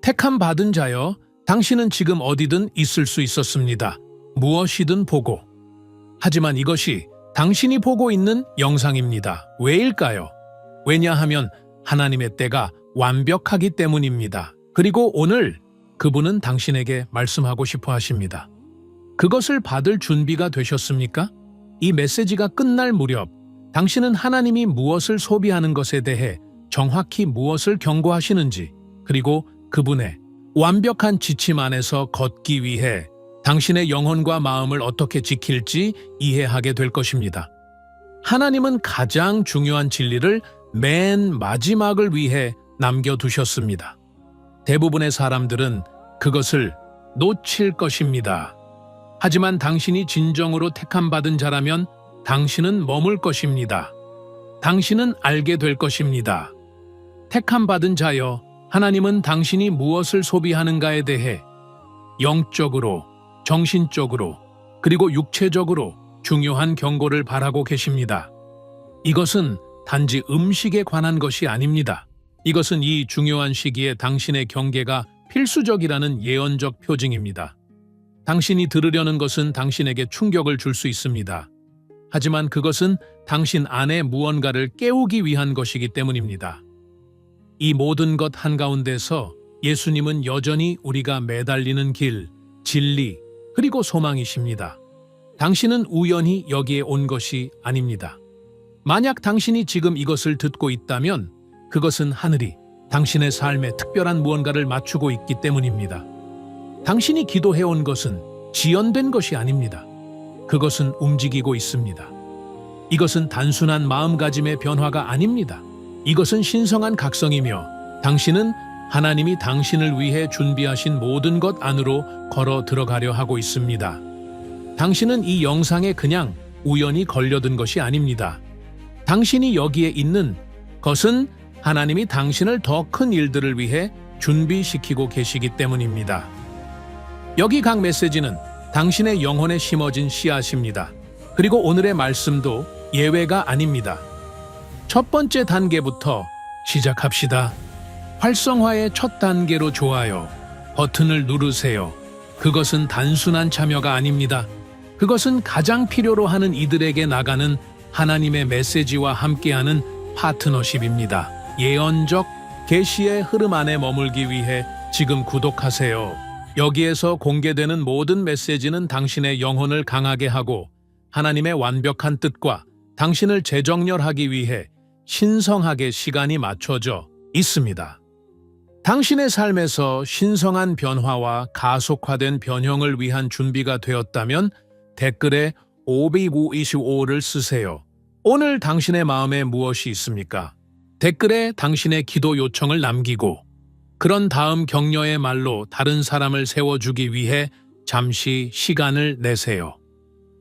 택함 받은 자여, 당신은 지금 어디든 있을 수 있었습니다. 무엇이든 보고. 하지만 이것이 당신이 보고 있는 영상입니다. 왜일까요? 왜냐하면 하나님의 때가 완벽하기 때문입니다. 그리고 오늘 그분은 당신에게 말씀하고 싶어 하십니다. 그것을 받을 준비가 되셨습니까? 이 메시지가 끝날 무렵 당신은 하나님이 무엇을 소비하는 것에 대해 정확히 무엇을 경고하시는지, 그리고 그분의 완벽한 지침 안에서 걷기 위해 당신의 영혼과 마음을 어떻게 지킬지 이해하게 될 것입니다. 하나님은 가장 중요한 진리를 맨 마지막을 위해 남겨두셨습니다. 대부분의 사람들은 그것을 놓칠 것입니다. 하지만 당신이 진정으로 택함받은 자라면 당신은 머물 것입니다. 당신은 알게 될 것입니다. 택함받은 자여, 하나님은 당신이 무엇을 소비하는가에 대해 영적으로, 정신적으로, 그리고 육체적으로 중요한 경고를 바라고 계십니다. 이것은 단지 음식에 관한 것이 아닙니다. 이것은 이 중요한 시기에 당신의 경계가 필수적이라는 예언적 표징입니다. 당신이 들으려는 것은 당신에게 충격을 줄 수 있습니다. 하지만 그것은 당신 안에 무언가를 깨우기 위한 것이기 때문입니다. 이 모든 것 한가운데서 예수님은 여전히 우리가 매달리는 길, 진리, 그리고 소망이십니다. 당신은 우연히 여기에 온 것이 아닙니다. 만약 당신이 지금 이것을 듣고 있다면 그것은 하늘이 당신의 삶에 특별한 무언가를 맞추고 있기 때문입니다. 당신이 기도해온 것은 지연된 것이 아닙니다. 그것은 움직이고 있습니다. 이것은 단순한 마음가짐의 변화가 아닙니다. 이것은 신성한 각성이며 당신은 하나님이 당신을 위해 준비하신 모든 것 안으로 걸어 들어가려 하고 있습니다. 당신은 이 영상에 그냥 우연히 걸려든 것이 아닙니다. 당신이 여기에 있는 것은 하나님이 당신을 더 큰 일들을 위해 준비시키고 계시기 때문입니다. 여기 각 메시지는 당신의 영혼에 심어진 씨앗입니다. 그리고 오늘의 말씀도 예외가 아닙니다. 첫 번째 단계부터 시작합시다. 활성화의 첫 단계로 좋아요 버튼을 누르세요. 그것은 단순한 참여가 아닙니다. 그것은 가장 필요로 하는 이들에게 나가는 하나님의 메시지와 함께하는 파트너십입니다. 예언적 계시의 흐름 안에 머물기 위해 지금 구독하세요. 여기에서 공개되는 모든 메시지는 당신의 영혼을 강하게 하고 하나님의 완벽한 뜻과 당신을 재정렬하기 위해 신성하게 시간이 맞춰져 있습니다. 당신의 삶에서 신성한 변화와 가속화된 변형을 위한 준비가 되었다면 댓글에 525를 쓰세요. 오늘 당신의 마음에 무엇이 있습니까? 댓글에 당신의 기도 요청을 남기고 그런 다음 격려의 말로 다른 사람을 세워주기 위해 잠시 시간을 내세요.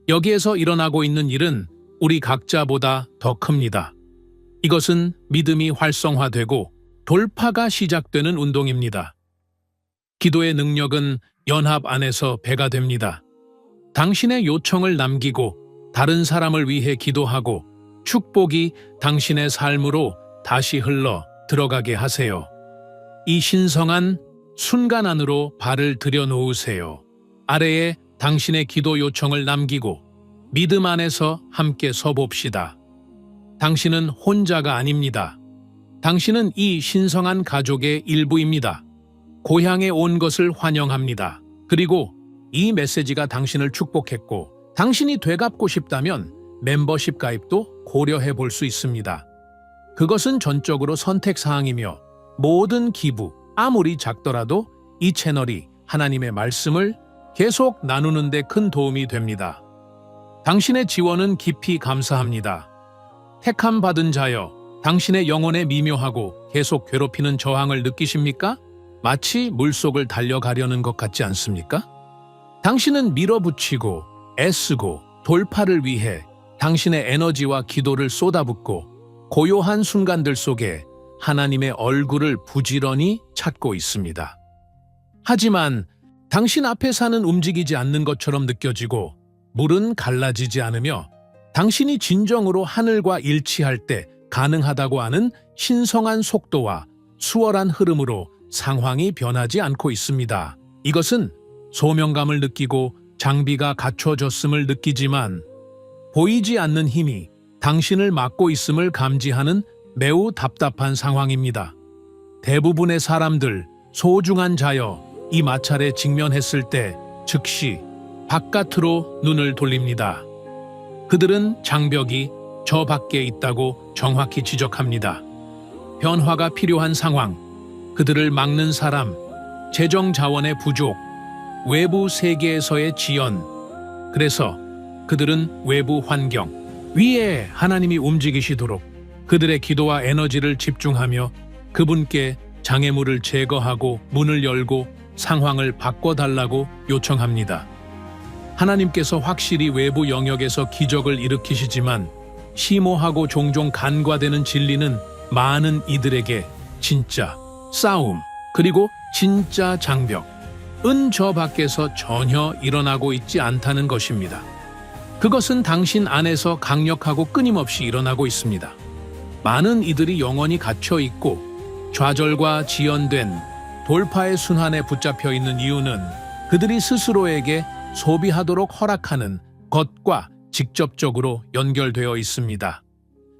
여기에서 일어나고 있는 일은 우리 각자보다 더 큽니다. 이것은 믿음이 활성화되고 돌파가 시작되는 운동입니다. 기도의 능력은 연합 안에서 배가 됩니다. 당신의 요청을 남기고 다른 사람을 위해 기도하고 축복이 당신의 삶으로 다시 흘러 들어가게 하세요. 이 신성한 순간 안으로 발을 들여놓으세요. 아래에 당신의 기도 요청을 남기고 믿음 안에서 함께 서봅시다. 당신은 혼자가 아닙니다. 당신은 이 신성한 가족의 일부입니다. 고향에 온 것을 환영합니다. 그리고 이 메시지가 당신을 축복했고 당신이 되갚고 싶다면 멤버십 가입도 고려해 볼 수 있습니다. 그것은 전적으로 선택사항이며 모든 기부, 아무리 작더라도 이 채널이 하나님의 말씀을 계속 나누는 데 큰 도움이 됩니다. 당신의 지원은 깊이 감사합니다. 택함 받은 자여, 당신의 영혼에 미묘하고 계속 괴롭히는 저항을 느끼십니까? 마치 물속을 달려가려는 것 같지 않습니까? 당신은 밀어붙이고 애쓰고 돌파를 위해 당신의 에너지와 기도를 쏟아붓고 고요한 순간들 속에 하나님의 얼굴을 부지런히 찾고 있습니다. 하지만 당신 앞에서는 움직이지 않는 것처럼 느껴지고 물은 갈라지지 않으며 당신이 진정으로 하늘과 일치할 때 가능하다고 하는 신성한 속도와 수월한 흐름으로 상황이 변하지 않고 있습니다. 이것은 소명감을 느끼고 장비가 갖춰졌음을 느끼지만 보이지 않는 힘이 당신을 막고 있음을 감지하는 매우 답답한 상황입니다. 대부분의 사람들, 소중한 자여, 이 마찰에 직면했을 때 즉시 바깥으로 눈을 돌립니다. 그들은 장벽이 저 밖에 있다고 정확히 지적합니다. 변화가 필요한 상황, 그들을 막는 사람, 재정 자원의 부족, 외부 세계에서의 지연. 그래서 그들은 외부 환경, 위에 하나님이 움직이시도록 그들의 기도와 에너지를 집중하며 그분께 장애물을 제거하고 문을 열고 상황을 바꿔달라고 요청합니다. 하나님께서 확실히 외부 영역에서 기적을 일으키시지만 심오하고 종종 간과되는 진리는 많은 이들에게 진짜 싸움 그리고 진짜 장벽, 저 밖에서 전혀 일어나고 있지 않다는 것입니다. 그것은 당신 안에서 강력하고 끊임없이 일어나고 있습니다. 많은 이들이 영원히 갇혀 있고 좌절과 지연된 돌파의 순환에 붙잡혀 있는 이유는 그들이 스스로에게 소비하도록 허락하는 것과 직접적으로 연결되어 있습니다.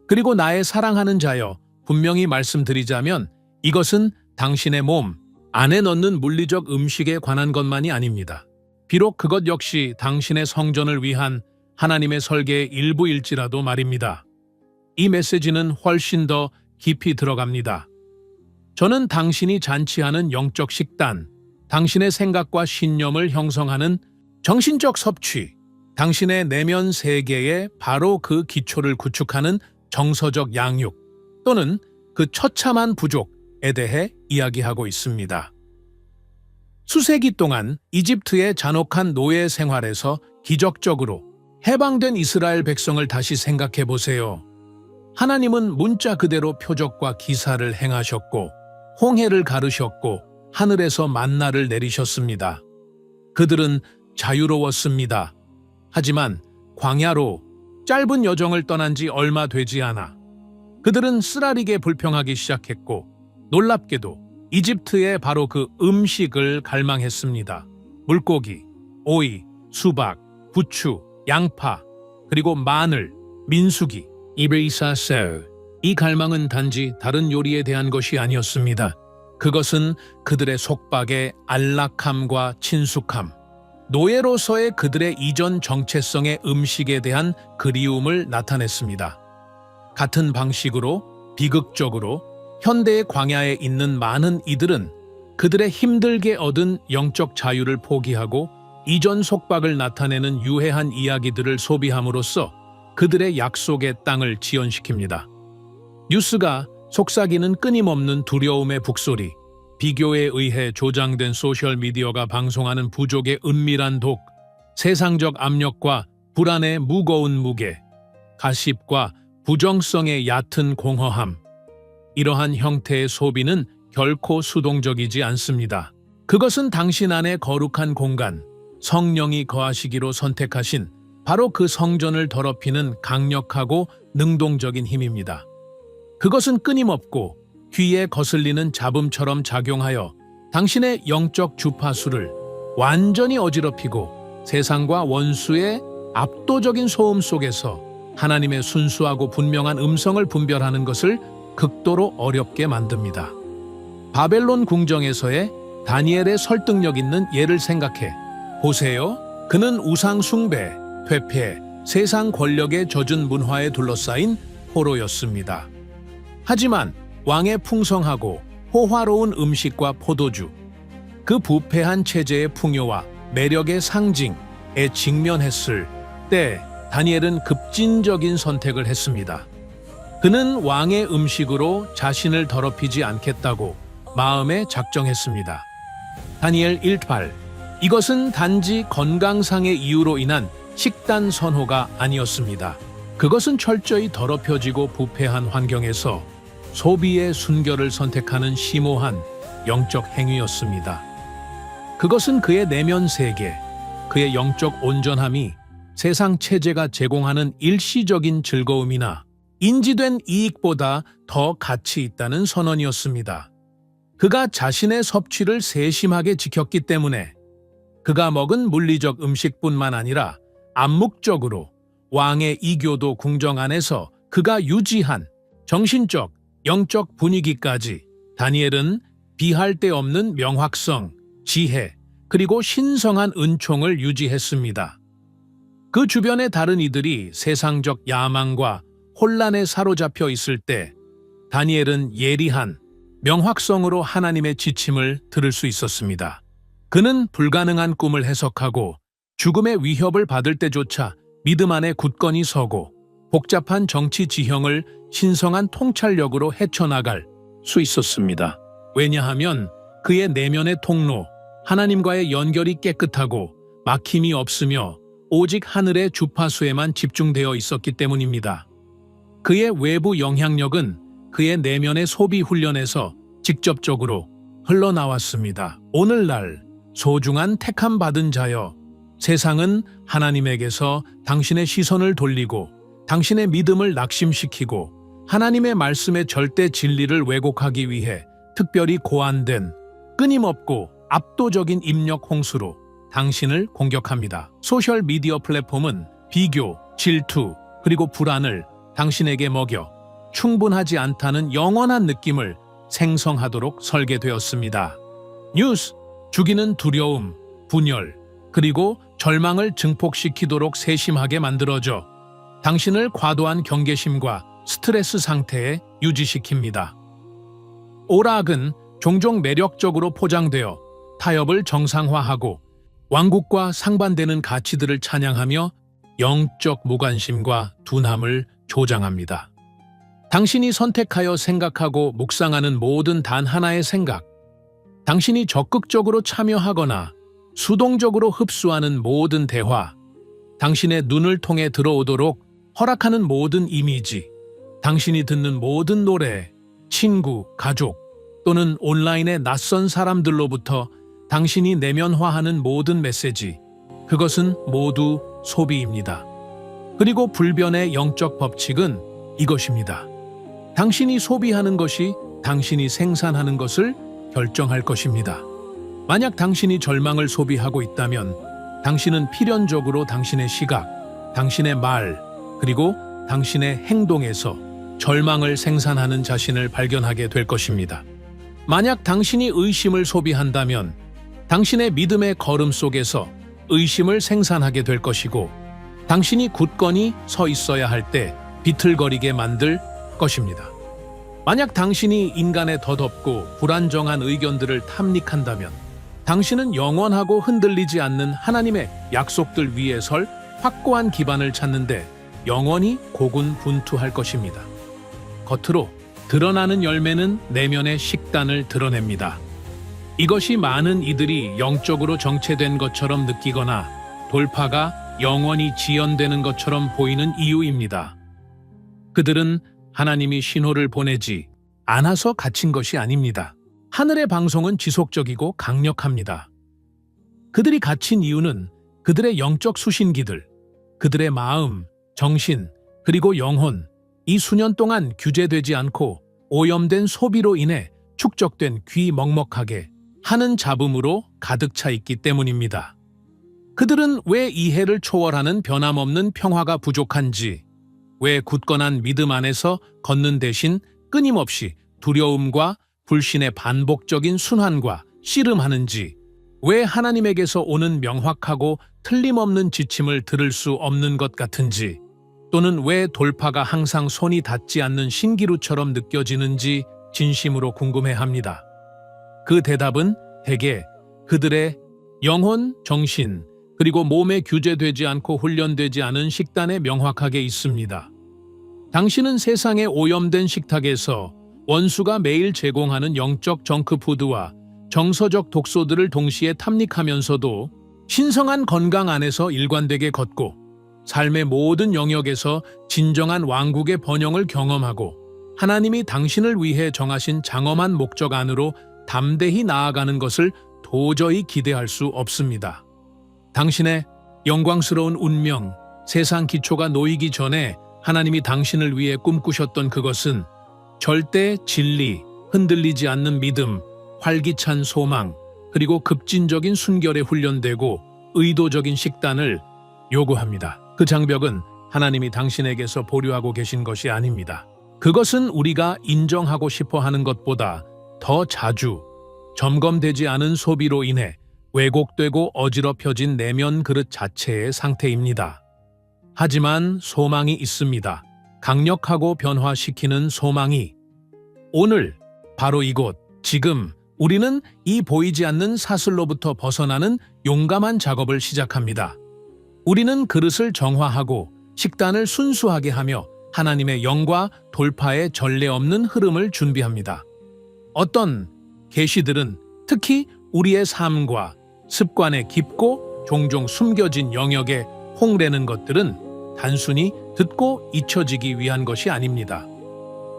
그리고 나의 사랑하는 자여, 분명히 말씀드리자면 이것은 당신의 몸 안에 넣는 물리적 음식에 관한 것만이 아닙니다. 비록 그것 역시 당신의 성전을 위한 하나님의 설계의 일부일지라도 말입니다. 이 메시지는 훨씬 더 깊이 들어갑니다. 저는 당신이 잔치하는 영적 식단, 당신의 생각과 신념을 형성하는 정신적 섭취, 당신의 내면 세계에 바로 그 기초를 구축하는 정서적 양육 또는 그 처참한 부족에 대해 이야기하고 있습니다. 수세기 동안 이집트의 잔혹한 노예 생활에서 기적적으로 해방된 이스라엘 백성을 다시 생각해 보세요. 하나님은 문자 그대로 표적과 기사를 행하셨고 홍해를 가르셨고 하늘에서 만나를 내리셨습니다. 그들은 자유로웠습니다. 하지만 광야로 짧은 여정을 떠난 지 얼마 되지 않아 그들은 쓰라리게 불평하기 시작했고 놀랍게도 이집트의 바로 그 음식을 갈망했습니다. 물고기, 오이, 수박, 부추, 양파, 그리고 마늘, 민수기, 이베이사세우. 이 갈망은 단지 다른 요리에 대한 것이 아니었습니다. 그것은 그들의 속박의 안락함과 친숙함, 노예로서의 그들의 이전 정체성의 음식에 대한 그리움을 나타냈습니다. 같은 방식으로 비극적으로 현대의 광야에 있는 많은 이들은 그들의 힘들게 얻은 영적 자유를 포기하고 이전 속박을 나타내는 유해한 이야기들을 소비함으로써 그들의 약속의 땅을 지연시킵니다. 뉴스가 속삭이는 끊임없는 두려움의 북소리, 비교에 의해 조장된 소셜미디어가 방송하는 부족의 은밀한 독, 세상적 압력과 불안의 무거운 무게, 가십과 부정성의 얕은 공허함. 이러한 형태의 소비는 결코 수동적이지 않습니다. 그것은 당신 안의 거룩한 공간, 성령이 거하시기로 선택하신 바로 그 성전을 더럽히는 강력하고 능동적인 힘입니다. 그것은 끊임없고 귀에 거슬리는 잡음처럼 작용하여 당신의 영적 주파수를 완전히 어지럽히고 세상과 원수의 압도적인 소음 속에서 하나님의 순수하고 분명한 음성을 분별하는 것을 극도로 어렵게 만듭니다. 바벨론 궁정에서의 다니엘의 설득력 있는 예를 생각해 보세요. 그는 우상 숭배, 퇴폐, 세상 권력에 젖은 문화에 둘러싸인 포로였습니다. 하지만 왕의 풍성하고 호화로운 음식과 포도주, 그 부패한 체제의 풍요와 매력의 상징에 직면했을 때 다니엘은 급진적인 선택을 했습니다. 그는 왕의 음식으로 자신을 더럽히지 않겠다고 마음에 작정했습니다. 다니엘 1:8. 이것은 단지 건강상의 이유로 인한 식단 선호가 아니었습니다. 그것은 철저히 더럽혀지고 부패한 환경에서 소비의 순결을 선택하는 심오한 영적 행위였습니다. 그것은 그의 내면 세계, 그의 영적 온전함이 세상 체제가 제공하는 일시적인 즐거움이나 인지된 이익보다 더 가치 있다는 선언이었습니다. 그가 자신의 섭취를 세심하게 지켰기 때문에 그가 먹은 물리적 음식뿐만 아니라 암묵적으로 왕의 이교도 궁정 안에서 그가 유지한 정신적, 영적 분위기까지 다니엘은 비할 데 없는 명확성, 지혜, 그리고 신성한 은총을 유지했습니다. 그 주변의 다른 이들이 세상적 야망과 혼란에 사로잡혀 있을 때 다니엘은 예리한 명확성으로 하나님의 지침을 들을 수 있었습니다. 그는 불가능한 꿈을 해석하고 죽음의 위협을 받을 때조차 믿음 안에 굳건히 서고 복잡한 정치 지형을 신성한 통찰력으로 헤쳐나갈 수 있었습니다. 왜냐하면 그의 내면의 통로, 하나님과의 연결이 깨끗하고 막힘이 없으며 오직 하늘의 주파수에만 집중되어 있었기 때문입니다. 그의 외부 영향력은 그의 내면의 소비 훈련에서 직접적으로 흘러나왔습니다. 오늘날 소중한 택함 받은 자여, 세상은 하나님에게서 당신의 시선을 돌리고 당신의 믿음을 낙심시키고 하나님의 말씀의 절대 진리를 왜곡하기 위해 특별히 고안된 끊임없고 압도적인 입력 홍수로 당신을 공격합니다. 소셜 미디어 플랫폼은 비교, 질투, 그리고 불안을 당신에게 먹여 충분하지 않다는 영원한 느낌을 생성하도록 설계되었습니다. 뉴스, 죽이는 두려움, 분열, 그리고 절망을 증폭시키도록 세심하게 만들어져 당신을 과도한 경계심과 스트레스 상태에 유지시킵니다. 오락은 종종 매력적으로 포장되어 타협을 정상화하고 왕국과 상반되는 가치들을 찬양하며 영적 무관심과 둔함을 조장합니다. 당신이 선택하여 생각하고 묵상하는 모든 단 하나의 생각, 당신이 적극적으로 참여하거나 수동적으로 흡수하는 모든 대화, 당신의 눈을 통해 들어오도록 허락하는 모든 이미지, 당신이 듣는 모든 노래, 친구, 가족 또는 온라인의 낯선 사람들로부터 당신이 내면화하는 모든 메시지, 그것은 모두 소비입니다. 그리고 불변의 영적 법칙은 이것입니다. 당신이 소비하는 것이 당신이 생산하는 것을 결정할 것입니다. 만약 당신이 절망을 소비하고 있다면 당신은 필연적으로 당신의 시각, 당신의 말, 그리고 당신의 행동에서 절망을 생산하는 자신을 발견하게 될 것입니다. 만약 당신이 의심을 소비한다면 당신의 믿음의 걸음 속에서 의심을 생산하게 될 것이고 당신이 굳건히 서 있어야 할 때 비틀거리게 만들 것입니다. 만약 당신이 인간의 더덥고 불안정한 의견들을 탐닉한다면 당신은 영원하고 흔들리지 않는 하나님의 약속들 위에 설 확고한 기반을 찾는데 영원히 고군분투할 것입니다. 겉으로 드러나는 열매는 내면의 식단을 드러냅니다. 이것이 많은 이들이 영적으로 정체된 것처럼 느끼거나 돌파가 영원히 지연되는 것처럼 보이는 이유입니다. 그들은 하나님이 신호를 보내지 않아서 갇힌 것이 아닙니다. 하늘의 방송은 지속적이고 강력합니다. 그들이 갇힌 이유는 그들의 영적 수신기들, 그들의 마음, 정신, 그리고 영혼, 이 수년 동안 규제되지 않고 오염된 소비로 인해 축적된 귀 먹먹하게 하는 잡음으로 가득 차 있기 때문입니다. 그들은 왜 이해를 초월하는 변함없는 평화가 부족한지, 왜 굳건한 믿음 안에서 걷는 대신 끊임없이 두려움과 불신의 반복적인 순환과 씨름하는지, 왜 하나님에게서 오는 명확하고 틀림없는 지침을 들을 수 없는 것 같은지, 또는 왜 돌파가 항상 손이 닿지 않는 신기루처럼 느껴지는지 진심으로 궁금해합니다. 그 대답은 대개 그들의 영혼, 정신, 그리고 몸에 규제되지 않고 훈련되지 않은 식단에 명확하게 있습니다. 당신은 세상의 오염된 식탁에서 원수가 매일 제공하는 영적 정크푸드와 정서적 독소들을 동시에 탐닉하면서도 신성한 건강 안에서 일관되게 걷고 삶의 모든 영역에서 진정한 왕국의 번영을 경험하고 하나님이 당신을 위해 정하신 장엄한 목적 안으로 담대히 나아가는 것을 도저히 기대할 수 없습니다. 당신의 영광스러운 운명, 세상 기초가 놓이기 전에 하나님이 당신을 위해 꿈꾸셨던 그것은 절대 진리, 흔들리지 않는 믿음, 활기찬 소망, 그리고 급진적인 순결에 훈련되고 의도적인 식단을 요구합니다. 그 장벽은 하나님이 당신에게서 보류하고 계신 것이 아닙니다. 그것은 우리가 인정하고 싶어 하는 것보다 더 자주 점검되지 않은 소비로 인해 왜곡되고 어지럽혀진 내면 그릇 자체의 상태입니다. 하지만 소망이 있습니다. 강력하고 변화시키는 소망이. 오늘 바로 이곳, 지금 우리는 이 보이지 않는 사슬로부터 벗어나는 용감한 작업을 시작합니다. 우리는 그릇을 정화하고 식단을 순수하게 하며 하나님의 영과 돌파의 전례 없는 흐름을 준비합니다. 어떤 계시들은 특히 우리의 삶과 습관에 깊고 종종 숨겨진 영역에 홍래는 것들은 단순히 듣고 잊혀지기 위한 것이 아닙니다.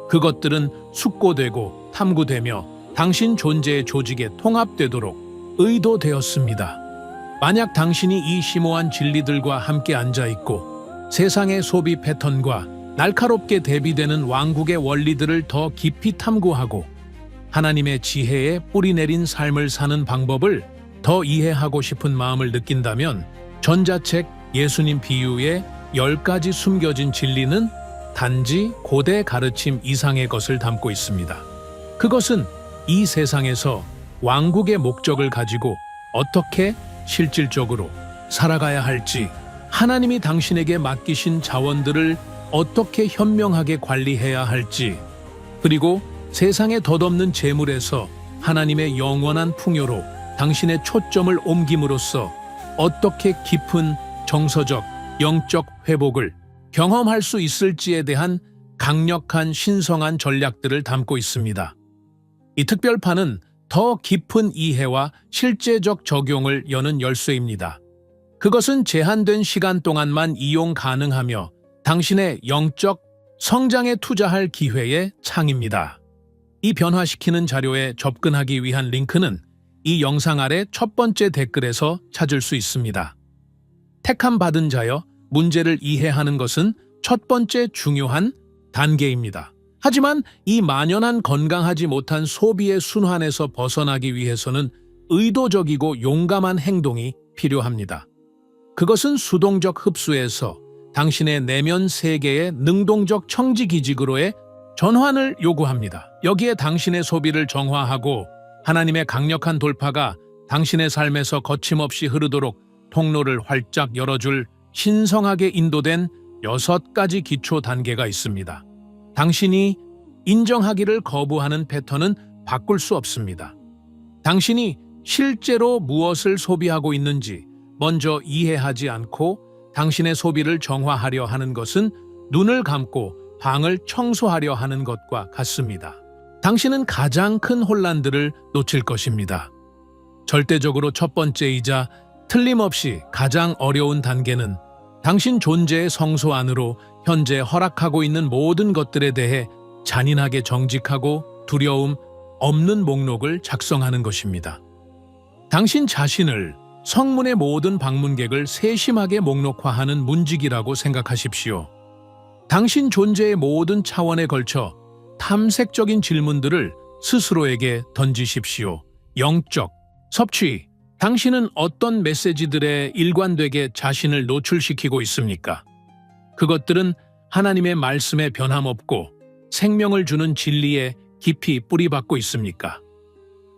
그것들은 숙고되고 탐구되며 당신 존재의 조직에 통합되도록 의도되었습니다. 만약 당신이 이 심오한 진리들과 함께 앉아있고 세상의 소비 패턴과 날카롭게 대비되는 왕국의 원리들을 더 깊이 탐구하고 하나님의 지혜에 뿌리내린 삶을 사는 방법을 더 이해하고 싶은 마음을 느낀다면 전자책 예수님 비유의 10가지 숨겨진 진리는 단지 고대 가르침 이상의 것을 담고 있습니다. 그것은 이 세상에서 왕국의 목적을 가지고 어떻게 실질적으로 살아가야 할지, 하나님이 당신에게 맡기신 자원들을 어떻게 현명하게 관리해야 할지, 그리고 세상에 덧없는 재물에서 하나님의 영원한 풍요로 당신의 초점을 옮김으로써 어떻게 깊은 정서적, 영적 회복을 경험할 수 있을지에 대한 강력한 신성한 전략들을 담고 있습니다. 이 특별판은 더 깊은 이해와 실제적 적용을 여는 열쇠입니다. 그것은 제한된 시간 동안만 이용 가능하며 당신의 영적 성장에 투자할 기회의 창입니다. 이 변화시키는 자료에 접근하기 위한 링크는 이 영상 아래 첫 번째 댓글에서 찾을 수 있습니다. 택함 받은 자여, 문제를 이해하는 것은 첫 번째 중요한 단계입니다. 하지만 이 만연한 건강하지 못한 소비의 순환에서 벗어나기 위해서는 의도적이고 용감한 행동이 필요합니다. 그것은 수동적 흡수에서 당신의 내면 세계의 능동적 청지기직으로의 전환을 요구합니다. 여기에 당신의 소비를 정화하고 하나님의 강력한 돌파가 당신의 삶에서 거침없이 흐르도록 통로를 활짝 열어줄 신성하게 인도된 6가지 기초 단계가 있습니다. 당신이 인정하기를 거부하는 패턴은 바꿀 수 없습니다. 당신이 실제로 무엇을 소비하고 있는지 먼저 이해하지 않고 당신의 소비를 정화하려 하는 것은 눈을 감고 방을 청소하려 하는 것과 같습니다. 당신은 가장 큰 혼란들을 놓칠 것입니다. 절대적으로 첫 번째이자 틀림없이 가장 어려운 단계는 당신 존재의 성소 안으로 현재 허락하고 있는 모든 것들에 대해 잔인하게 정직하고 두려움 없는 목록을 작성하는 것입니다. 당신 자신을 성문의 모든 방문객을 세심하게 목록화하는 문지기라고 생각하십시오. 당신 존재의 모든 차원에 걸쳐 탐색적인 질문들을 스스로에게 던지십시오. 영적 섭취. 당신은 어떤 메시지들에 일관되게 자신을 노출시키고 있습니까? 그것들은 하나님의 말씀에 변함없고 생명을 주는 진리에 깊이 뿌리박고 있습니까?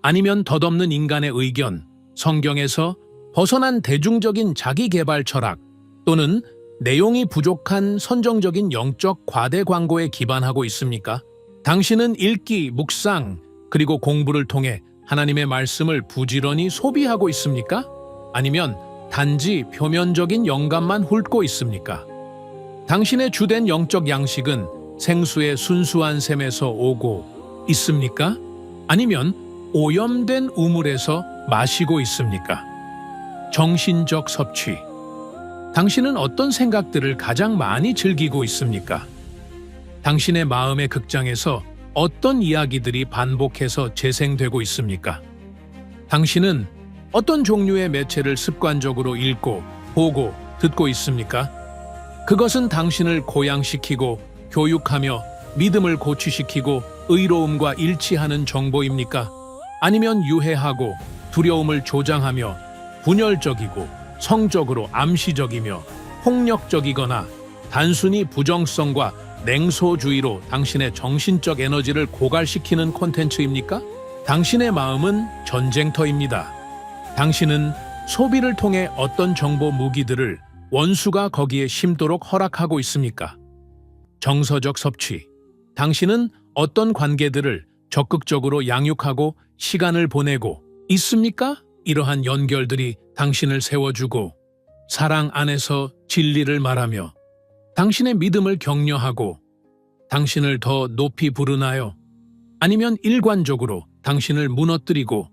아니면 덧없는 인간의 의견, 성경에서 벗어난 대중적인 자기개발 철학 또는 내용이 부족한 선정적인 영적 과대 광고에 기반하고 있습니까? 당신은 읽기, 묵상, 그리고 공부를 통해 하나님의 말씀을 부지런히 소비하고 있습니까? 아니면 단지 표면적인 영감만 훑고 있습니까? 당신의 주된 영적 양식은 생수의 순수한 샘에서 오고 있습니까? 아니면 오염된 우물에서 마시고 있습니까? 정신적 섭취. 당신은 어떤 생각들을 가장 많이 즐기고 있습니까? 당신의 마음의 극장에서 어떤 이야기들이 반복해서 재생되고 있습니까? 당신은 어떤 종류의 매체를 습관적으로 읽고, 보고, 듣고 있습니까? 그것은 당신을 고양시키고, 교육하며, 믿음을 고취시키고, 의로움과 일치하는 정보입니까? 아니면 유해하고 두려움을 조장하며 분열적이고 성적으로 암시적이며 폭력적이거나 단순히 부정성과 냉소주의로 당신의 정신적 에너지를 고갈시키는 콘텐츠입니까? 당신의 마음은 전쟁터입니다. 당신은 소비를 통해 어떤 정보 무기들을 원수가 거기에 심도록 허락하고 있습니까? 정서적 섭취. 당신은 어떤 관계들을 적극적으로 양육하고 시간을 보내고 있습니까? 이러한 연결들이 당신을 세워주고 사랑 안에서 진리를 말하며 당신의 믿음을 격려하고 당신을 더 높이 부르나요? 아니면 일관적으로 당신을 무너뜨리고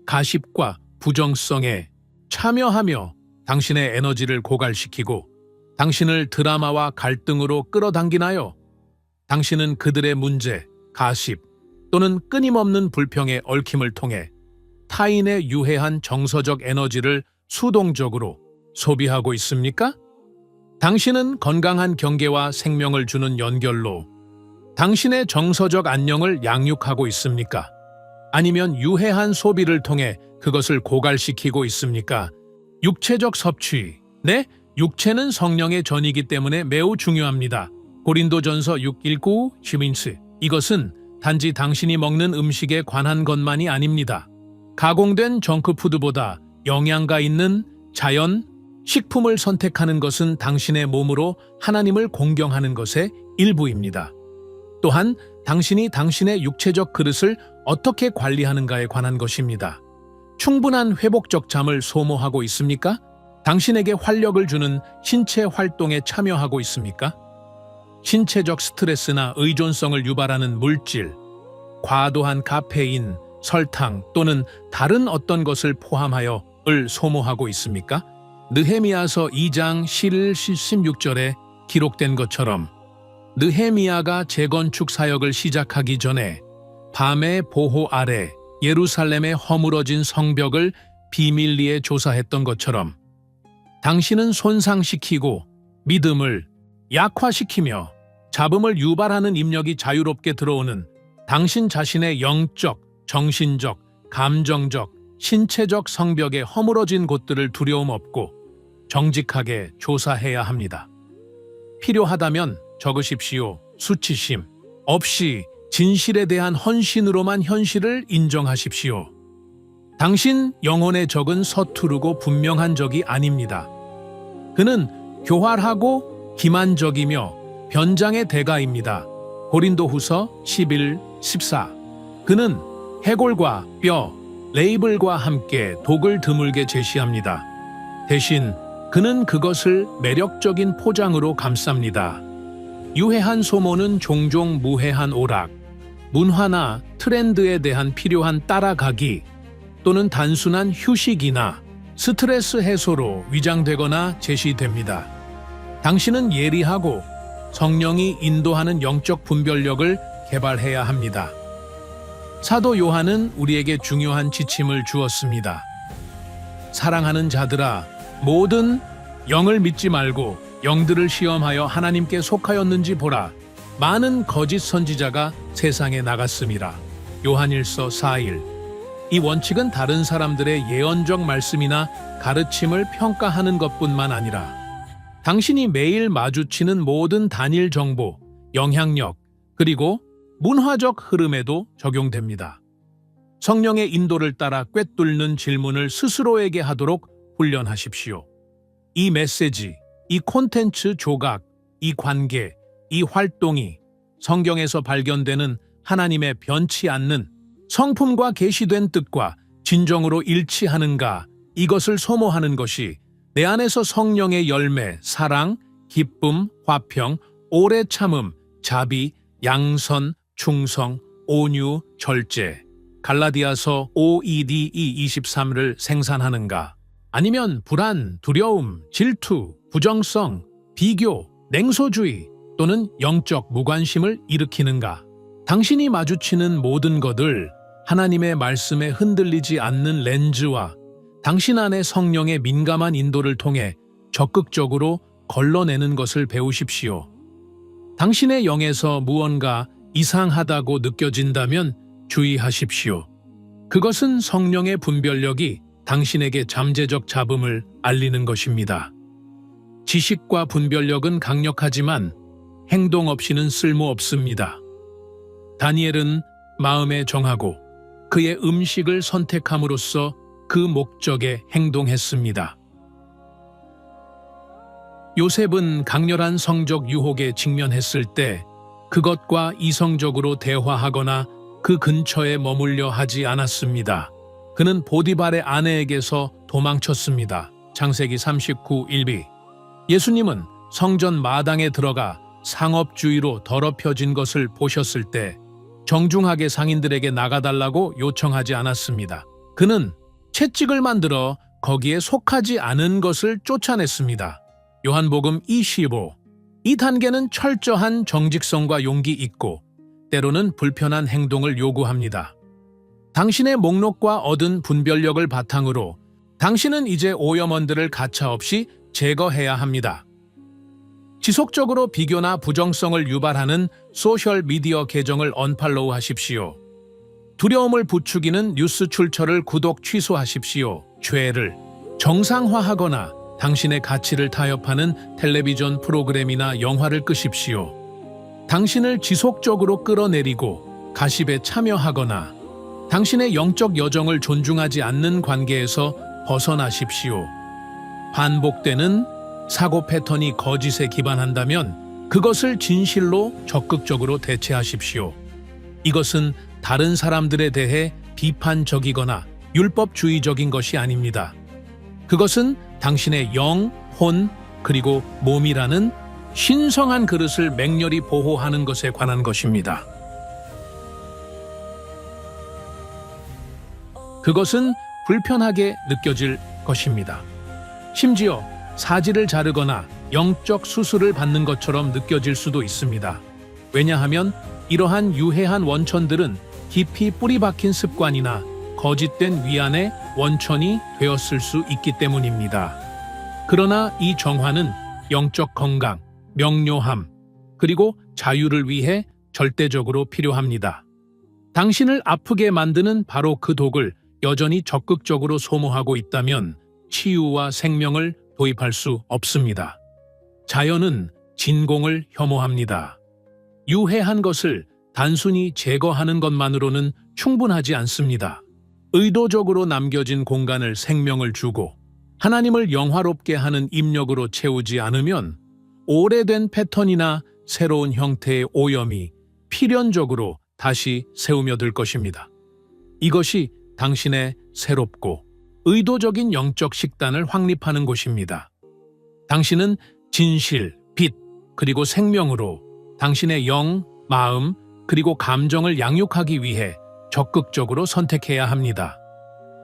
가십과 부정성에 참여하며 당신의 에너지를 고갈시키고 당신을 드라마와 갈등으로 끌어당기나요? 당신은 그들의 문제, 가십 또는 끊임없는 불평에 얽힘을 통해 타인의 유해한 정서적 에너지를 수동적으로 소비하고 있습니까? 당신은 건강한 경계와 생명을 주는 연결로 당신의 정서적 안녕을 양육하고 있습니까? 아니면 유해한 소비를 통해 그것을 고갈시키고 있습니까? 육체적 섭취. 네, 육체는 성령의 전이기 때문에 매우 중요합니다. 고린도전서 6:19 시민스. 이것은 단지 당신이 먹는 음식에 관한 것만이 아닙니다. 가공된 정크푸드보다 영양가 있는 자연, 식품을 선택하는 것은 당신의 몸으로 하나님을 공경하는 것의 일부입니다. 또한 당신이 당신의 육체적 그릇을 어떻게 관리하는가에 관한 것입니다. 충분한 회복적 잠을 소모하고 있습니까? 당신에게 활력을 주는 신체 활동에 참여하고 있습니까? 신체적 스트레스나 의존성을 유발하는 물질, 과도한 카페인, 설탕 또는 다른 어떤 것을 포함하여 을 소모하고 있습니까? 느헤미야서 2장 16절에 기록된 것처럼 느헤미야가 재건축 사역을 시작하기 전에 밤의 보호 아래 예루살렘의 허물어진 성벽을 비밀리에 조사했던 것처럼 당신은 손상시키고 믿음을 약화시키며 잡음을 유발하는 입력이 자유롭게 들어오는 당신 자신의 영적, 정신적, 감정적, 신체적 성벽의 허물어진 곳들을 두려움 없고 정직하게 조사해야 합니다. 필요하다면 적으십시오. 수치심 없이 진실에 대한 헌신으로만 현실을 인정하십시오. 당신 영혼의 적은 서투르고 분명한 적이 아닙니다. 그는 교활하고 기만적이며 변장의 대가입니다. 고린도후서 11:14. 그는 해골과 뼈, 레이블과 함께 독을 드물게 제시합니다. 대신 그는 그것을 매력적인 포장으로 감쌉니다. 유해한 소모는 종종 무해한 오락, 문화나 트렌드에 대한 필요한 따라가기 또는 단순한 휴식이나 스트레스 해소로 위장되거나 제시됩니다. 당신은 예리하고 성령이 인도하는 영적 분별력을 개발해야 합니다. 사도 요한은 우리에게 중요한 지침을 주었습니다. 사랑하는 자들아, 모든 영을 믿지 말고 영들을 시험하여 하나님께 속하였는지 보라. 많은 거짓 선지자가 세상에 나갔음이라. 요한일서 4일. 이 원칙은 다른 사람들의 예언적 말씀이나 가르침을 평가하는 것뿐만 아니라 당신이 매일 마주치는 모든 단일 정보, 영향력, 그리고 문화적 흐름에도 적용됩니다. 성령의 인도를 따라 꿰뚫는 질문을 스스로에게 하도록 훈련하십시오. 이 메시지, 이 콘텐츠 조각, 이 관계, 이 활동이 성경에서 발견되는 하나님의 변치 않는 성품과 계시된 뜻과 진정으로 일치하는가, 이것을 소모하는 것이 내 안에서 성령의 열매, 사랑, 기쁨, 화평, 오래 참음, 자비, 양선, 충성, 온유, 절제, 갈라디아서 5:22-23를 생산하는가? 아니면 불안, 두려움, 질투, 부정성, 비교, 냉소주의 또는 영적 무관심을 일으키는가? 당신이 마주치는 모든 것을 하나님의 말씀에 흔들리지 않는 렌즈와 당신 안의 성령의 민감한 인도를 통해 적극적으로 걸러내는 것을 배우십시오. 당신의 영에서 무언가 이상하다고 느껴진다면 주의하십시오. 그것은 성령의 분별력이 당신에게 잠재적 잡음을 알리는 것입니다. 지식과 분별력은 강력하지만 행동 없이는 쓸모없습니다. 다니엘은 마음에 정하고 그의 음식을 선택함으로써 그 목적에 행동했습니다. 요셉은 강렬한 성적 유혹에 직면했을 때 그것과 이성적으로 대화하거나 그 근처에 머물려 하지 않았습니다. 그는 보디발의 아내에게서 도망쳤습니다. 창세기 39:1b. 예수님은 성전 마당에 들어가 상업주의로 더럽혀진 것을 보셨을 때 정중하게 상인들에게 나가달라고 요청하지 않았습니다. 그는 채찍을 만들어 거기에 속하지 않은 것을 쫓아냈습니다. 요한복음 2:15. 이 단계는 철저한 정직성과 용기 있고 때로는 불편한 행동을 요구합니다. 당신의 목록과 얻은 분별력을 바탕으로 당신은 이제 오염원들을 가차없이 제거해야 합니다. 지속적으로 비교나 부정성을 유발하는 소셜미디어 계정을 언팔로우 하십시오. 두려움을 부추기는 뉴스 출처를 구독 취소하십시오. 죄를 정상화하거나 당신의 가치를 타협하는 텔레비전 프로그램이나 영화를 끄십시오. 당신을 지속적으로 끌어내리고 가십에 참여하거나 당신의 영적 여정을 존중하지 않는 관계에서 벗어나십시오. 반복되는 사고 패턴이 거짓에 기반한다면 그것을 진실로 적극적으로 대체하십시오. 이것은 다른 사람들에 대해 비판적이거나 율법주의적인 것이 아닙니다. 그것은 당신의 영, 혼, 그리고 몸이라는 신성한 그릇을 맹렬히 보호하는 것에 관한 것입니다. 그것은 불편하게 느껴질 것입니다. 심지어 사지를 자르거나 영적 수술을 받는 것처럼 느껴질 수도 있습니다. 왜냐하면 이러한 유해한 원천들은 깊이 뿌리 박힌 습관이나 거짓된 위안의 원천이 되었을 수 있기 때문입니다. 그러나 이 정화는 영적 건강, 명료함, 그리고 자유를 위해 절대적으로 필요합니다. 당신을 아프게 만드는 바로 그 독을 여전히 적극적으로 소모하고 있다면 치유와 생명을 도입할 수 없습니다. 자연은 진공을 혐오합니다. 유해한 것을 단순히 제거하는 것만으로는 충분하지 않습니다. 의도적으로 남겨진 공간을 생명을 주고 하나님을 영화롭게 하는 입력으로 채우지 않으면 오래된 패턴이나 새로운 형태의 오염이 필연적으로 다시 세우며들 것입니다. 이것이 당신의 새롭고 의도적인 영적 식단을 확립하는 곳입니다. 당신은 진실, 빛, 그리고 생명으로 당신의 영, 마음, 그리고 감정을 양육하기 위해 적극적으로 선택해야 합니다.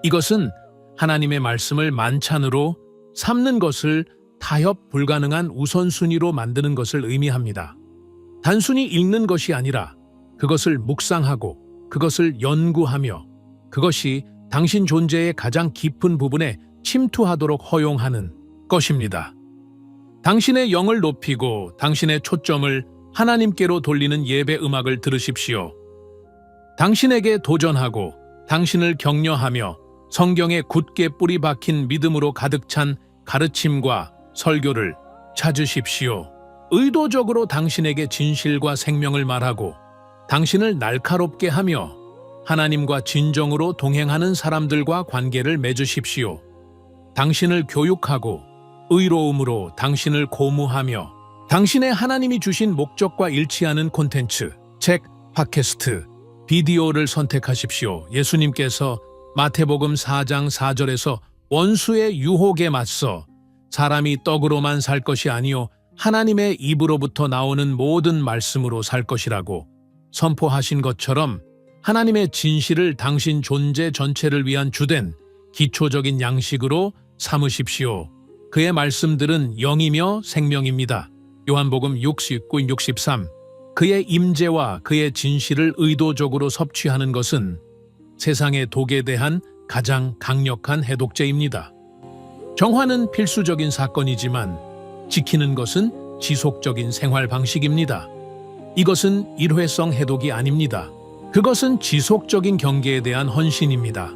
이것은 하나님의 말씀을 만찬으로 삼는 것을 타협 불가능한 우선순위로 만드는 것을 의미합니다. 단순히 읽는 것이 아니라 그것을 묵상하고 그것을 연구하며 그것이 당신 존재의 가장 깊은 부분에 침투하도록 허용하는 것입니다. 당신의 영을 높이고 당신의 초점을 하나님께로 돌리는 예배 음악을 들으십시오. 당신에게 도전하고 당신을 격려하며 성경에 굳게 뿌리 박힌 믿음으로 가득 찬 가르침과 설교를 찾으십시오. 의도적으로 당신에게 진실과 생명을 말하고 당신을 날카롭게 하며 하나님과 진정으로 동행하는 사람들과 관계를 맺으십시오. 당신을 교육하고 의로움으로 당신을 고무하며 당신의 하나님이 주신 목적과 일치하는 콘텐츠, 책, 팟캐스트, 비디오를 선택하십시오. 예수님께서 마태복음 4장 4절에서 원수의 유혹에 맞서 사람이 떡으로만 살 것이 아니요 하나님의 입으로부터 나오는 모든 말씀으로 살 것이라고 선포하신 것처럼 하나님의 진실을 당신 존재 전체를 위한 주된 기초적인 양식으로 삼으십시오. 그의 말씀들은 영이며 생명입니다. 요한복음 69, 63. 그의 임재와 그의 진실을 의도적으로 섭취하는 것은 세상의 독에 대한 가장 강력한 해독제입니다. 정화는 필수적인 사건이지만 지키는 것은 지속적인 생활 방식입니다. 이것은 일회성 해독이 아닙니다. 그것은 지속적인 경계에 대한 헌신입니다.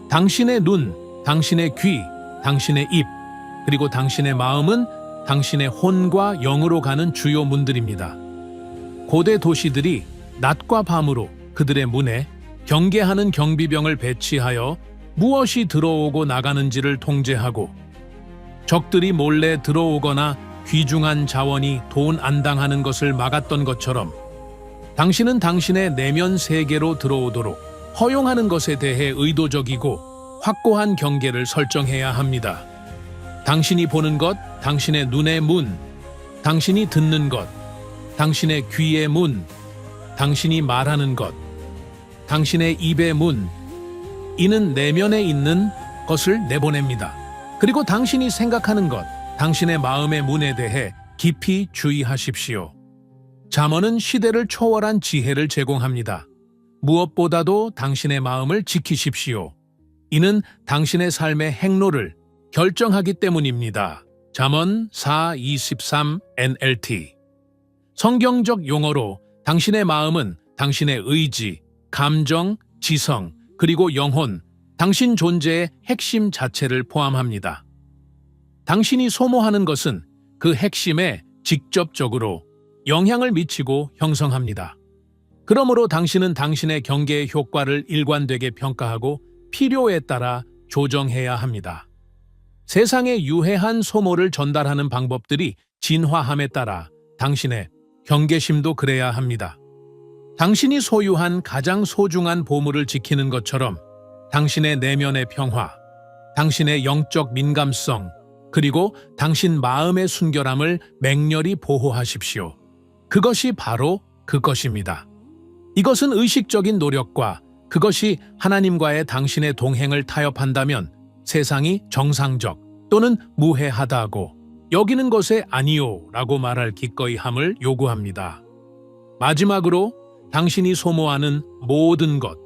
당신의 눈, 당신의 귀, 당신의 입, 그리고 당신의 마음은 당신의 혼과 영으로 가는 주요 문들입니다. 고대 도시들이 낮과 밤으로 그들의 문에 경계하는 경비병을 배치하여 무엇이 들어오고 나가는지를 통제하고 적들이 몰래 들어오거나 귀중한 자원이 돈 안 당하는 것을 막았던 것처럼 당신은 당신의 내면 세계로 들어오도록 허용하는 것에 대해 의도적이고 확고한 경계를 설정해야 합니다. 당신이 보는 것, 당신의 눈의 문, 당신이 듣는 것, 당신의 귀의 문, 당신이 말하는 것, 당신의 입의 문, 이는 내면에 있는 것을 내보냅니다. 그리고 당신이 생각하는 것, 당신의 마음의 문에 대해 깊이 주의하십시오. 잠언은 시대를 초월한 지혜를 제공합니다. 무엇보다도 당신의 마음을 지키십시오. 이는 당신의 삶의 행로를 결정하기 때문입니다. 잠언 4:23 NLT. 성경적 용어로 당신의 마음은 당신의 의지, 감정, 지성, 그리고 영혼, 당신 존재의 핵심 자체를 포함합니다. 당신이 소모하는 것은 그 핵심에 직접적으로 영향을 미치고 형성합니다. 그러므로 당신은 당신의 경계의 효과를 일관되게 평가하고 필요에 따라 조정해야 합니다. 세상에 유해한 소모를 전달하는 방법들이 진화함에 따라 당신의 경계심도 그래야 합니다. 당신이 소유한 가장 소중한 보물을 지키는 것처럼 당신의 내면의 평화, 당신의 영적 민감성, 그리고 당신 마음의 순결함을 맹렬히 보호하십시오. 그것이 바로 그것입니다. 이것은 의식적인 노력과 그것이 하나님과의 당신의 동행을 타협한다면 세상이 정상적 또는 무해하다고 여기는 것에 아니요 라고 말할 기꺼이 함을 요구합니다. 마지막으로 당신이 소모하는 모든 것,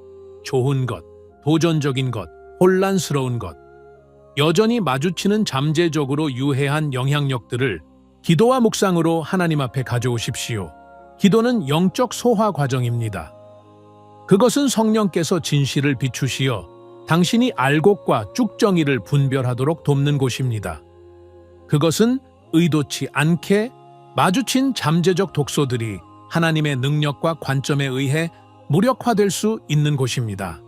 좋은 것, 도전적인 것, 혼란스러운 것, 여전히 마주치는 잠재적으로 유해한 영향력들을 기도와 묵상으로 하나님 앞에 가져오십시오. 기도는 영적 소화 과정입니다. 그것은 성령께서 진실을 비추시어 당신이 알곡과 쭉정이를 분별하도록 돕는 곳입니다. 그것은 의도치 않게 마주친 잠재적 독소들이 하나님의 능력과 관점에 의해 무력화될 수 있는 곳입니다.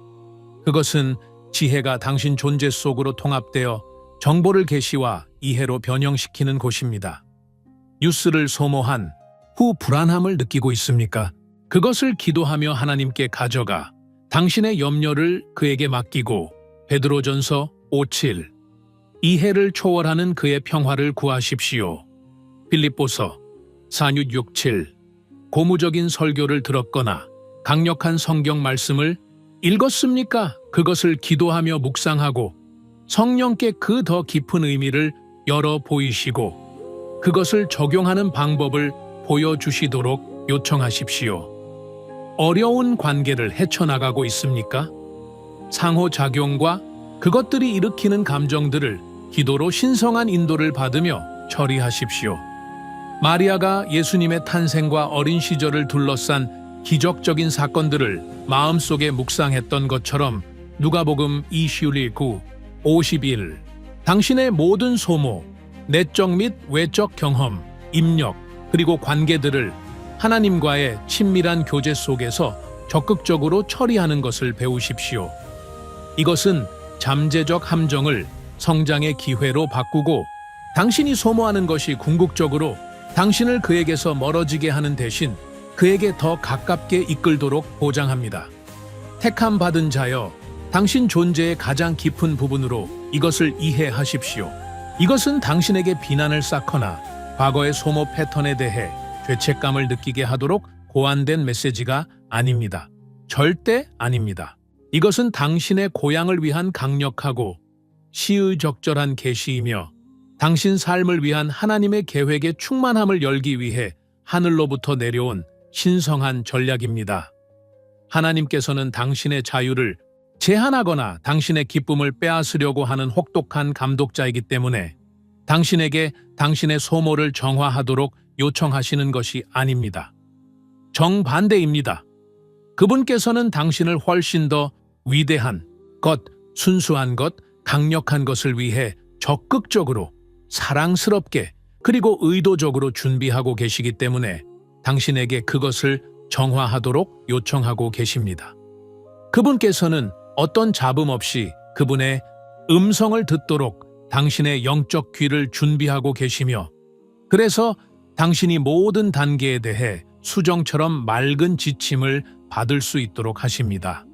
그것은 지혜가 당신 존재 속으로 통합되어 정보를 계시와 이해로 변형시키는 곳입니다. 뉴스를 소모한 후 불안함을 느끼고 있습니까? 그것을 기도하며 하나님께 가져가 당신의 염려를 그에게 맡기고 베드로전서 5:7 이해를 초월하는 그의 평화를 구하십시오. 빌립보서 4:6-7 고무적인 설교를 들었거나 강력한 성경 말씀을 읽었습니까? 그것을 기도하며 묵상하고 성령께 그 더 깊은 의미를 열어 보이시고 그것을 적용하는 방법을 보여주시도록 요청하십시오. 어려운 관계를 헤쳐나가고 있습니까? 상호작용과 그것들이 일으키는 감정들을 기도로 신성한 인도를 받으며 처리하십시오. 마리아가 예수님의 탄생과 어린 시절을 둘러싼 기적적인 사건들을 마음속에 묵상했던 것처럼 누가복음 21:9, 51 당신의 모든 소모, 내적 및 외적 경험, 입력, 그리고 관계들을 하나님과의 친밀한 교제 속에서 적극적으로 처리하는 것을 배우십시오. 이것은 잠재적 함정을 성장의 기회로 바꾸고 당신이 소모하는 것이 궁극적으로 당신을 그에게서 멀어지게 하는 대신 그에게 더 가깝게 이끌도록 보장합니다. 택함 받은 자여, 당신 존재의 가장 깊은 부분으로 이것을 이해하십시오. 이것은 당신에게 비난을 쌓거나 과거의 소모 패턴에 대해 죄책감을 느끼게 하도록 고안된 메시지가 아닙니다. 절대 아닙니다. 이것은 당신의 고향을 위한 강력하고 시의적절한 계시이며 당신 삶을 위한 하나님의 계획의 충만함을 열기 위해 하늘로부터 내려온 신성한 전략입니다. 하나님께서는 당신의 자유를 제한하거나 당신의 기쁨을 빼앗으려고 하는 혹독한 감독자이기 때문에 당신에게 당신의 소모를 정화하도록 요청하시는 것이 아닙니다. 정반대입니다. 그분께서는 당신을 훨씬 더 위대한 것, 순수한 것, 강력한 것을 위해 적극적으로, 사랑스럽게, 그리고 의도적으로 준비하고 계시기 때문에 당신에게 그것을 정화하도록 요청하고 계십니다. 그분께서는 어떤 잡음 없이 그분의 음성을 듣도록 당신의 영적 귀를 준비하고 계시며, 그래서 당신이 모든 단계에 대해 수정처럼 맑은 지침을 받을 수 있도록 하십니다.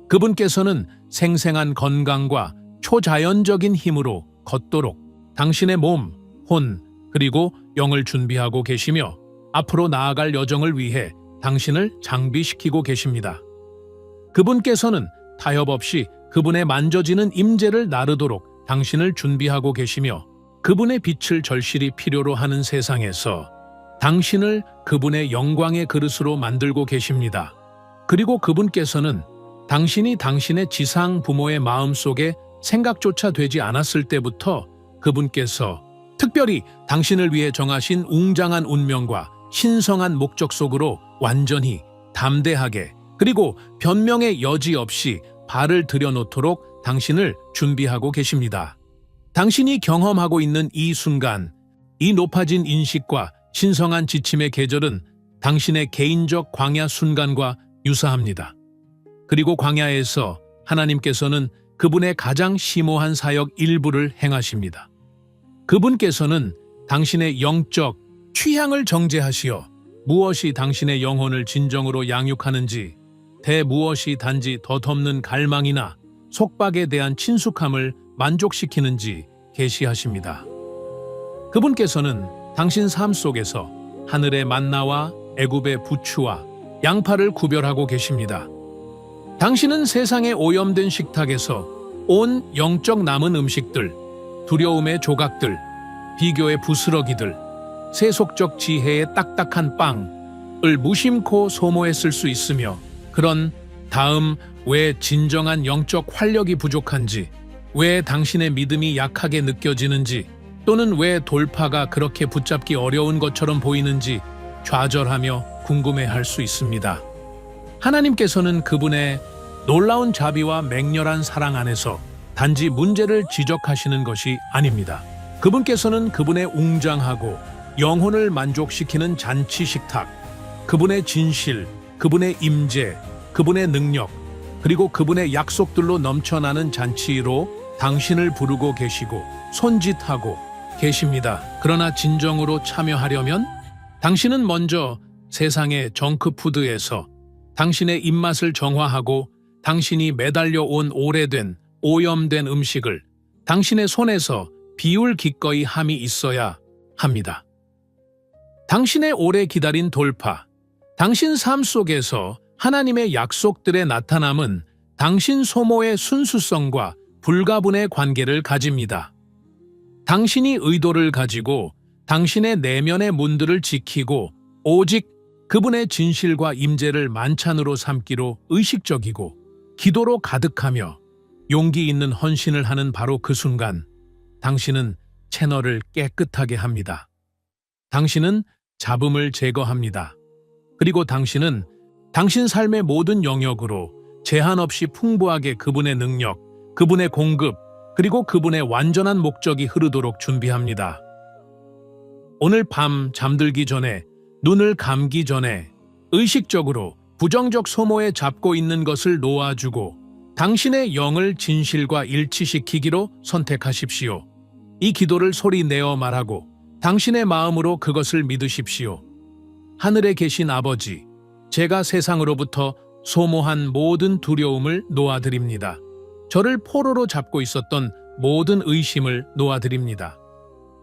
그분께서는 생생한 건강과 초자연적인 힘으로 걷도록 당신의 몸, 혼, 그리고 영을 준비하고 계시며 앞으로 나아갈 여정을 위해 당신을 장비시키고 계십니다. 그분께서는 타협 없이 그분의 만져지는 임재를 나르도록 당신을 준비하고 계시며 그분의 빛을 절실히 필요로 하는 세상에서 당신을 그분의 영광의 그릇으로 만들고 계십니다. 그리고 그분께서는 당신이 당신의 지상 부모의 마음속에 생각조차 되지 않았을 때부터 그분께서 특별히 당신을 위해 정하신 웅장한 운명과 신성한 목적 속으로 완전히 담대하게 그리고 변명의 여지 없이 발을 들여놓도록 당신을 준비하고 계십니다. 당신이 경험하고 있는 이 순간, 이 높아진 인식과 신성한 지침의 계절은 당신의 개인적 광야 순간과 유사합니다. 그리고 광야에서 하나님께서는 그분의 가장 심오한 사역 일부를 행하십니다. 그분께서는 당신의 영적 취향을 정죄하시어 무엇이 당신의 영혼을 진정으로 양육하는지, 무엇이 단지 덧없는 갈망이나 속박에 대한 친숙함을 만족시키는지 계시하십니다. 그분께서는 당신 삶 속에서 하늘의 만나와 애굽의 부추와 양파를 구별하고 계십니다. 당신은 세상의 오염된 식탁에서 온 영적 남은 음식들, 두려움의 조각들, 비교의 부스러기들, 세속적 지혜의 딱딱한 빵을 무심코 소모했을 수 있으며 그런 다음 왜 진정한 영적 활력이 부족한지, 왜 당신의 믿음이 약하게 느껴지는지, 또는 왜 돌파가 그렇게 붙잡기 어려운 것처럼 보이는지 좌절하며 궁금해할 수 있습니다. 하나님께서는 그분의 놀라운 자비와 맹렬한 사랑 안에서 단지 문제를 지적하시는 것이 아닙니다. 그분께서는 그분의 웅장하고 영혼을 만족시키는 잔치 식탁, 그분의 진실, 그분의 임재, 그분의 능력, 그리고 그분의 약속들로 넘쳐나는 잔치로 당신을 부르고 계시고 손짓하고 계십니다. 그러나 진정으로 참여하려면 당신은 먼저 세상의 정크푸드에서 당신의 입맛을 정화하고 당신이 매달려 온 오래된 오염된 음식을 당신의 손에서 비울 기꺼이 함이 있어야 합니다. 당신의 오래 기다린 돌파, 당신 삶 속에서 하나님의 약속들의 나타남은 당신 소모의 순수성과 불가분의 관계를 가집니다. 당신이 의도를 가지고 당신의 내면의 문들을 지키고 오직 그분의 진실과 임재를 만찬으로 삼기로 의식적이고 기도로 가득하며 용기 있는 헌신을 하는 바로 그 순간 당신은 채널을 깨끗하게 합니다. 당신은 잡음을 제거합니다. 그리고 당신은 당신 삶의 모든 영역으로 제한 없이 풍부하게 그분의 능력, 그분의 공급, 그리고 그분의 완전한 목적이 흐르도록 준비합니다. 오늘 밤 잠들기 전에, 눈을 감기 전에 의식적으로 부정적 소모에 잡고 있는 것을 놓아주고 당신의 영을 진실과 일치시키기로 선택하십시오. 이 기도를 소리 내어 말하고 당신의 마음으로 그것을 믿으십시오. 하늘에 계신 아버지, 제가 세상으로부터 소모한 모든 두려움을 놓아드립니다. 저를 포로로 잡고 있었던 모든 의심을 놓아드립니다.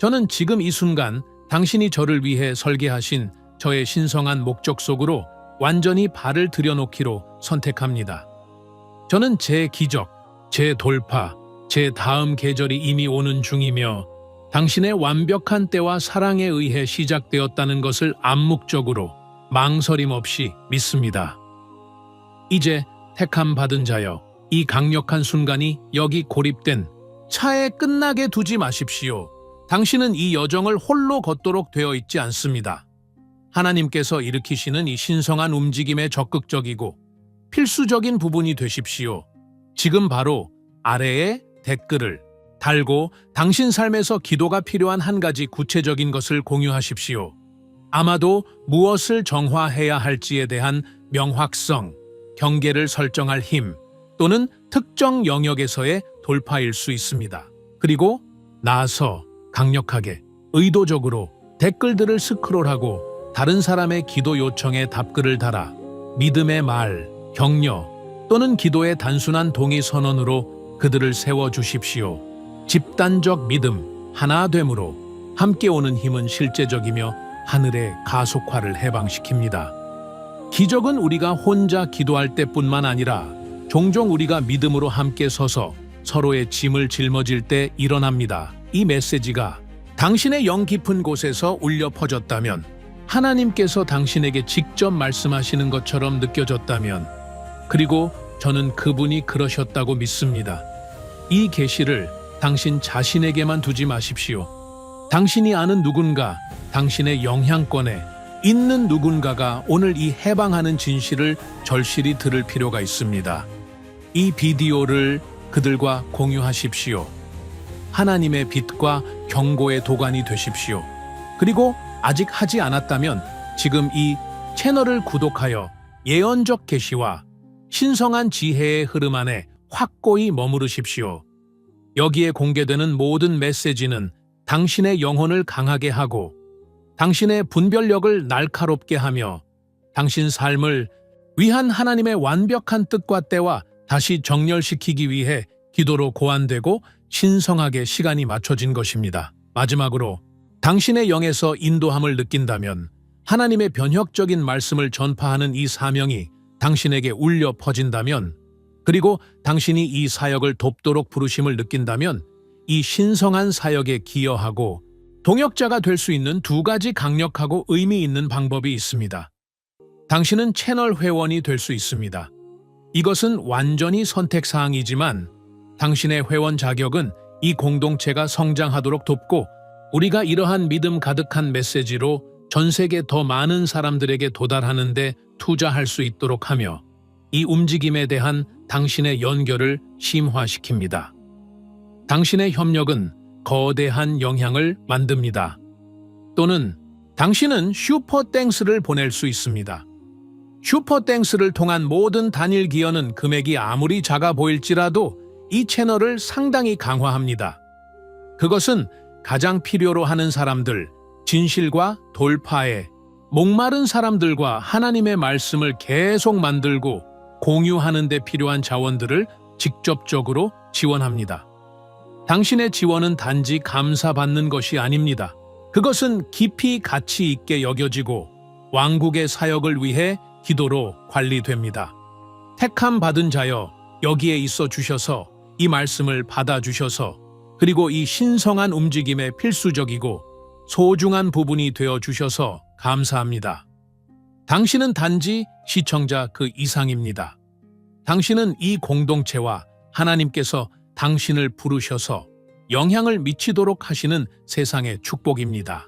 저는 지금 이 순간 당신이 저를 위해 설계하신 저의 신성한 목적 속으로 완전히 발을 들여놓기로 선택합니다. 저는 제 기적, 제 돌파, 제 다음 계절이 이미 오는 중이며 당신의 완벽한 때와 사랑에 의해 시작되었다는 것을 암묵적으로 망설임 없이 믿습니다. 이제 택함 받은 자여, 이 강력한 순간이 여기 고립된 차에 끝나게 두지 마십시오. 당신은 이 여정을 홀로 걷도록 되어 있지 않습니다. 하나님께서 일으키시는 이 신성한 움직임에 적극적이고 필수적인 부분이 되십시오. 지금 바로 아래에 댓글을 달고 당신 삶에서 기도가 필요한 한 가지 구체적인 것을 공유하십시오. 아마도 무엇을 정화해야 할지에 대한 명확성, 경계를 설정할 힘, 또는 특정 영역에서의 돌파일 수 있습니다. 그리고 나서 강력하게, 의도적으로 댓글들을 스크롤하고 다른 사람의 기도 요청에 답글을 달아 믿음의 말, 격려 또는 기도의 단순한 동의 선언으로 그들을 세워주십시오. 집단적 믿음, 하나됨으로 함께 오는 힘은 실제적이며 하늘의 가속화를 해방시킵니다. 기적은 우리가 혼자 기도할 때뿐만 아니라 종종 우리가 믿음으로 함께 서서 서로의 짐을 짊어질 때 일어납니다. 이 메시지가 당신의 영 깊은 곳에서 울려 퍼졌다면, 하나님께서 당신에게 직접 말씀하시는 것처럼 느껴졌다면, 그리고 저는 그분이 그러셨다고 믿습니다. 이 계시를 당신 자신에게만 두지 마십시오. 당신이 아는 누군가, 당신의 영향권에 있는 누군가가 오늘 이 해방하는 진실을 절실히 들을 필요가 있습니다. 이 비디오를 그들과 공유하십시오. 하나님의 빛과 경고의 도관이 되십시오. 그리고 아직 하지 않았다면 지금 이 채널을 구독하여 예언적 계시와 신성한 지혜의 흐름 안에 확고히 머무르십시오. 여기에 공개되는 모든 메시지는 당신의 영혼을 강하게 하고 당신의 분별력을 날카롭게 하며 당신 삶을 위한 하나님의 완벽한 뜻과 때와 다시 정렬시키기 위해 기도로 고안되고 신성하게 시간이 맞춰진 것입니다. 마지막으로 당신의 영에서 인도함을 느낀다면 하나님의 변혁적인 말씀을 전파하는 이 사명이 당신에게 울려 퍼진다면, 그리고 당신이 이 사역을 돕도록 부르심을 느낀다면 이 신성한 사역에 기여하고 동역자가 될 수 있는 두 가지 강력하고 의미 있는 방법이 있습니다. 당신은 채널 회원이 될 수 있습니다. 이것은 완전히 선택사항이지만 당신의 회원 자격은 이 공동체가 성장하도록 돕고 우리가 이러한 믿음 가득한 메시지로 전 세계 더 많은 사람들에게 도달하는 데 투자할 수 있도록 하며 이 움직임에 대한 당신의 연결을 심화시킵니다. 당신의 협력은 거대한 영향을 만듭니다. 또는 당신은 슈퍼땡스를 보낼 수 있습니다. 슈퍼땡스를 통한 모든 단일 기여는 금액이 아무리 작아 보일지라도 이 채널을 상당히 강화합니다. 그것은 가장 필요로 하는 사람들, 진실과 돌파에 목마른 사람들과 하나님의 말씀을 계속 만들고 공유하는 데 필요한 자원들을 직접적으로 지원합니다. 당신의 지원은 단지 감사받는 것이 아닙니다. 그것은 깊이 가치 있게 여겨지고 왕국의 사역을 위해 기도로 관리됩니다. 택함 받은 자여, 여기에 있어 주셔서 이 말씀을 받아주셔서 그리고 이 신성한 움직임에 필수적이고 소중한 부분이 되어 주셔서 감사합니다. 당신은 단지 시청자 그 이상입니다. 당신은 이 공동체와 하나님께서 당신을 부르셔서 영향을 미치도록 하시는 세상의 축복입니다.